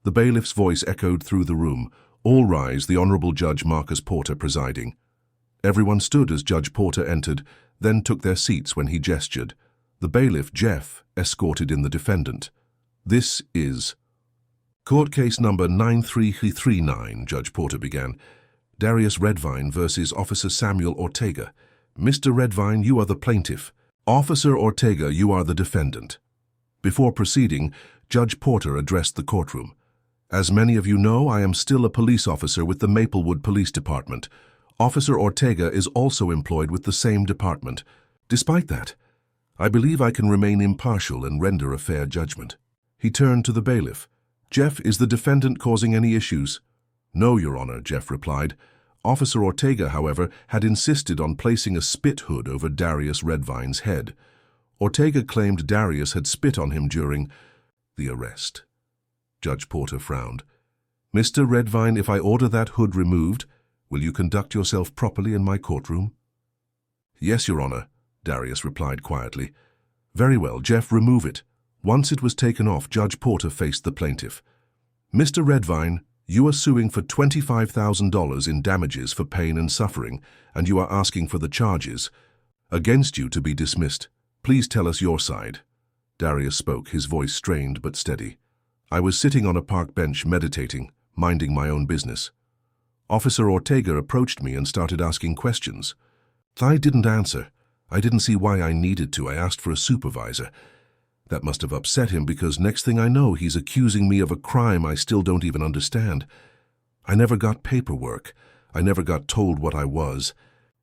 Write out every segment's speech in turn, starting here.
The bailiff's voice echoed through the room. "All rise, the Honorable Judge Marcus Porter presiding." Everyone stood as Judge Porter entered, then took their seats when he gestured. The bailiff, Jeff, escorted in the defendant. "This is court case number 93339, Judge Porter began. Darius Redvine versus Officer Samuel Ortega. Mr. Redvine, you are the plaintiff. Officer Ortega, you are the defendant." Before proceeding, Judge Porter addressed the courtroom. "As many of you know, I am still a police officer with the Maplewood Police Department. Officer Ortega is also employed with the same department. Despite that, I believe I can remain impartial and render a fair judgment." He turned to the bailiff. "Jeff, is the defendant causing any issues?" "No, Your Honor," Jeff replied. Officer Ortega, however, had insisted on placing a spit hood over Darius Redvine's head. Ortega claimed Darius had spit on him during the arrest. Judge Porter frowned. "Mr. Redvine, if I order that hood removed, will you conduct yourself properly in my courtroom?" "Yes, Your Honor," Darius replied quietly. "Very well, Jeff, remove it." Once it was taken off, Judge Porter faced the plaintiff. "Mr. Redvine, you are suing for $25,000 in damages for pain and suffering, and you are asking for the charges against you to be dismissed. Please tell us your side." Darius spoke, his voice strained but steady. "I was sitting on a park bench meditating, minding my own business. Officer Ortega approached me and started asking questions. I didn't answer. I didn't see why I needed to. I asked for a supervisor. That must have upset him because next thing I know, he's accusing me of a crime I still don't even understand. I never got paperwork. I never got told what I was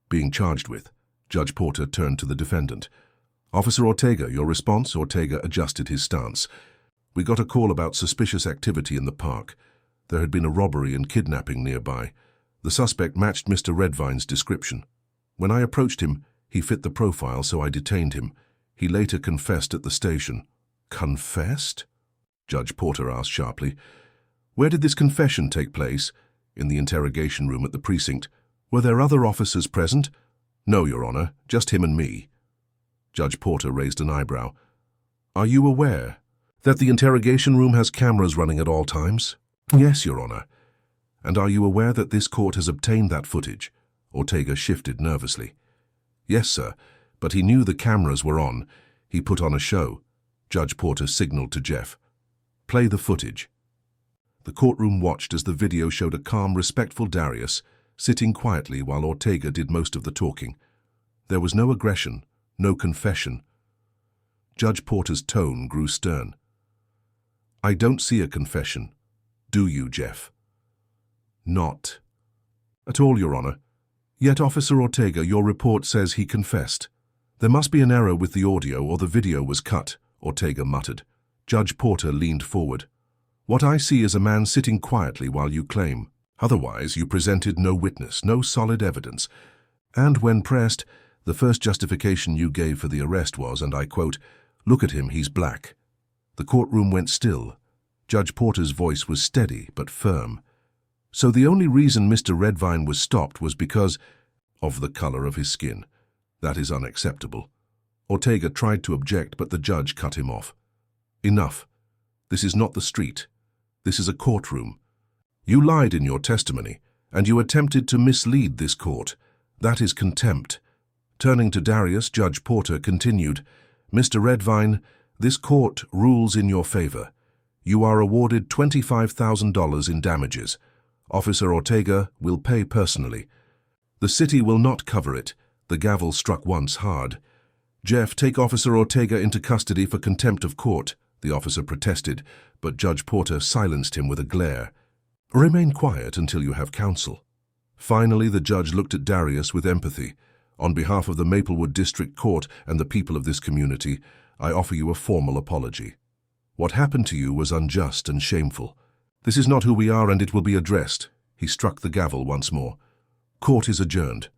being charged with." Judge Porter turned to the defendant. "Officer Ortega, your response?" Ortega adjusted his stance. "We got a call about suspicious activity in the park. There had been a robbery and kidnapping nearby. The suspect matched Mr. Redvine's description. When I approached him, he fit the profile, so I detained him. He later confessed at the station." "Confessed?" Judge Porter asked sharply. "Where did this confession take place?" "In the interrogation room at the precinct." "Were there other officers present?" "No, Your Honor, just him and me." Judge Porter raised an eyebrow. "Are you aware that the interrogation room has cameras running at all times?" "Yes, Your Honor." "And are you aware that this court has obtained that footage?" Ortega shifted nervously. "Yes, sir, but he knew the cameras were on. He put on a show." Judge Porter signaled to Jeff. "Play the footage." The courtroom watched as the video showed a calm, respectful Darius sitting quietly while Ortega did most of the talking. There was no aggression, no confession. Judge Porter's tone grew stern. "I don't see a confession. Do you, Jeff?" "Not at all, Your Honor. Yet, Officer Ortega, your report says he confessed." "There must be an error with the audio or the video was cut," Ortega muttered. Judge Porter leaned forward. "What I see is a man sitting quietly while you claim. Otherwise, you presented no witness, no solid evidence. And when pressed, the first justification you gave for the arrest was, and I quote, 'Look at him, he's black.'" The courtroom went still. Judge Porter's voice was steady but firm. "So the only reason Mr. Redvine was stopped was because of the color of his skin. That is unacceptable." Ortega tried to object, but the judge cut him off. "Enough. This is not the street. This is a courtroom. You lied in your testimony, and you attempted to mislead this court. That is contempt." Turning to Darius, Judge Porter continued, "Mr. Redvine, this court rules in your favor. You are awarded $25,000 in damages. Officer Ortega will pay personally. The city will not cover it." The gavel struck once hard. "Jeff, take Officer Ortega into custody for contempt of court," the officer protested, but Judge Porter silenced him with a glare. "Remain quiet until you have counsel." Finally, the judge looked at Darius with empathy. "On behalf of the Maplewood District Court and the people of this community, I offer you a formal apology. What happened to you was unjust and shameful. This is not who we are, and it will be addressed." He struck the gavel once more. "Court is adjourned."